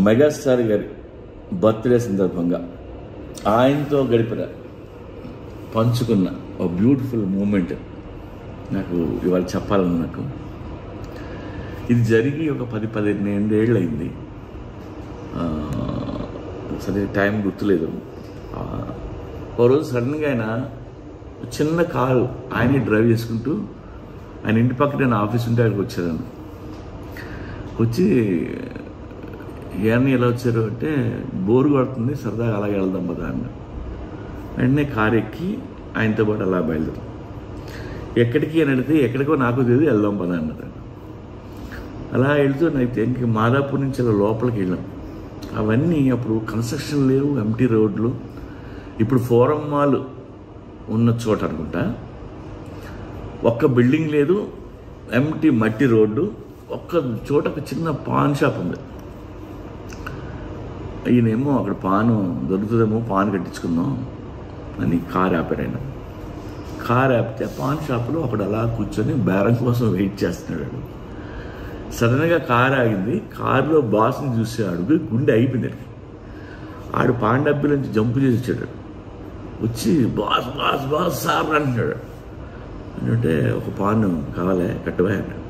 Megastar గారి birthday సందర్భంగా ఆయనతో గడిపిన పంచుకున్న ఒక బ్యూటిఫుల్ మూమెంట్ నాకు ఇవాళ చెప్పాలని నాకు. ఇది జరిగి ఒక 10-12 ఏళ్ళు అయింది. సరే టైం గుర్తులేదు. ఓ రోజు సడన్గా ఆయన చిన్న కారు ఆయనే డ్రైవ్ చేసుకుంటూ ఆయన ఇంటి పక్కన నేను ఆఫీస్ ఉంటే అక్కడికి వచ్చాను. వచ్చి ఎవరిని ఎలా వచ్చారు అంటే బోరు కొడుతుంది, సరదాగా అలాగే వెళ్దాం కదా అన్న. వెంటనే కారు ఎక్కి ఆయనతో పాటు అలా బయలుదేరు. ఎక్కడికి అని అడిగితే ఎక్కడికో నాకు తెలియదు, వెళ్దాం పదా అన్నది. అలా వెళ్తూ నాకు ఇంక మాదాపూర్ నుంచి అలా లోపలికి వెళ్ళాం. అవన్నీ అప్పుడు కన్స్ట్రక్షన్ లేవు, ఎంటీ రోడ్లు. ఇప్పుడు ఫోరం మాల్ ఉన్న చోట అనుకుంటా, ఒక్క బిల్డింగ్ లేదు, ఎంటీ మట్టి రోడ్డు. ఒక్క చోట ఒక చిన్న పాన్ షాప్ ఉంది. ఈయనేమో అక్కడ పాను దొరుకుతుందేమో, పాన్ కట్టించుకుందాం అని కారు ఆపారు. ఆయన కారు ఆపితే పాన్ షాప్లో అక్కడ అలా కూర్చొని బేరం కోసం వెయిట్ చేస్తున్నాడు. సడన్గా కారు ఆగింది. కారులో బాస్ని చూసాడు, గుండె అయిపోయింది. ఆడు పాన్ డబ్బీ నుంచి జంపు చేసి వచ్చాడు. వచ్చి బాస్ బాస్ బాస్ సార్ అంటున్నాడు. అంటే ఒక పాను కావాలే కట్టువా అన్నాడు.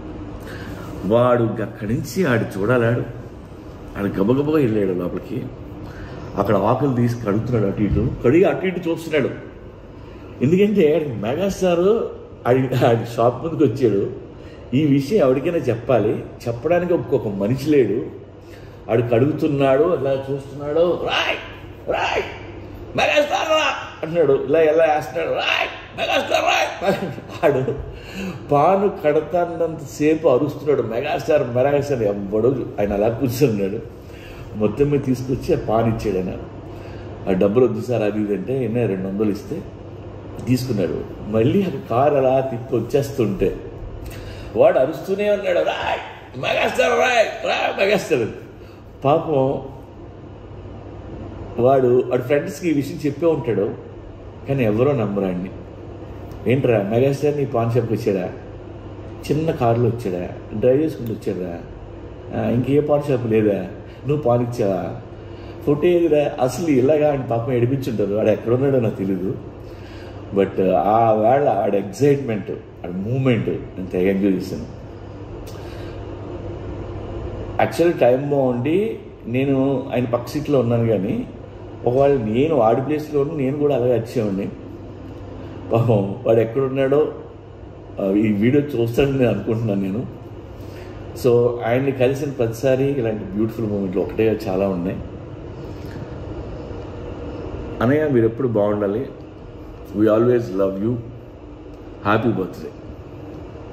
వాడు అక్కడి నుంచి ఆడు చూడాలాడు. ఆడు గబగబగా వెళ్ళాడు లోపలికి. అక్కడ ఆకులు తీసి కడుగుతున్నాడు, అటు ఇటు కడిగి అటు ఇటు చూస్తున్నాడు. ఎందుకంటే మెగాస్టార్ ఆడి షాప్ ముందుకు వచ్చాడు. ఈ విషయం ఎవరికైనా చెప్పాలి, చెప్పడానికి ఒక్కొక్క మనిషి లేడు. ఆడు కడుగుతున్నాడు, ఇలా చూస్తున్నాడు. రాయ్ రాయ్ మెగాస్టార్ రా అంటున్నాడు. ఇలా ఎలా వేస్తున్నాడు, రాయ్ మెగాస్టార్ రాయ్. ఆడు పాను కడతానంతసేపు అరుస్తున్నాడు, మెగాస్టార్ మెగాస్టార్. ఎవ్వడు ఆయన అలా కూర్చున్నాడు. మొత్తం మీద తీసుకొచ్చి ఆ పాన్ ఇచ్చాడు. ఆయన ఆ డబ్బులు వద్దు సార్ అది ఇది అంటే 200 ఇస్తే తీసుకున్నాడు. మళ్ళీ ఆ కారు అలా తిప్పి వచ్చేస్తుంటే వాడు అరుస్తూనే ఉన్నాడు, రాయ్ మెగాస్టార్ రాయ్ రాయ్ మెగాస్టార్. పాపం వాడు ఫ్రెండ్స్కి ఈ విషయం చెప్పే ఉంటాడు, కానీ ఎవరో నమ్మరాండి. ఏంట్రా మెగాస్టార్ నీ పాన్ షాప్కి వచ్చాడా, చిన్న కారులో వచ్చాడా, డ్రైవ్ చేసుకుంటూ వచ్చాడా, ఇంకే పాన్ షాప్ లేదా, నువ్వు పాన్ ఇచ్చావా, ఫోటో ఏదిరా, అసలు ఇలాగా ఆయన పాపం ఏడిపించుంటారు. వాడు ఎక్కడున్నాడో నాకు తెలీదు. బట్ ఆ వేళ ఆడ ఎగ్జైట్మెంట్, ఆడ మూమెంట్ నేను తెగ ఎంజాయ్ చేశాను. యాక్చువల్లీ టైం బాగుండి నేను ఆయన పక్క సీట్లో ఉన్నాను, కానీ ఒకవేళ నేను వాడి ప్లేస్లో నేను కూడా అలాగే వచ్చేవాడిని. పాపం వాడు ఎక్కడున్నాడో ఈ వీడియో చూస్తాడని నేను అనుకుంటున్నాను నేను. సో ఆయన్ని కలిసిన ప్రతిసారి ఇలాంటి బ్యూటిఫుల్ మూమెంట్లు ఒకటే చాలా ఉన్నాయి. అన్నయ్య మీరు ఎప్పుడు బాగుండాలి. We always love you. Happy birthday.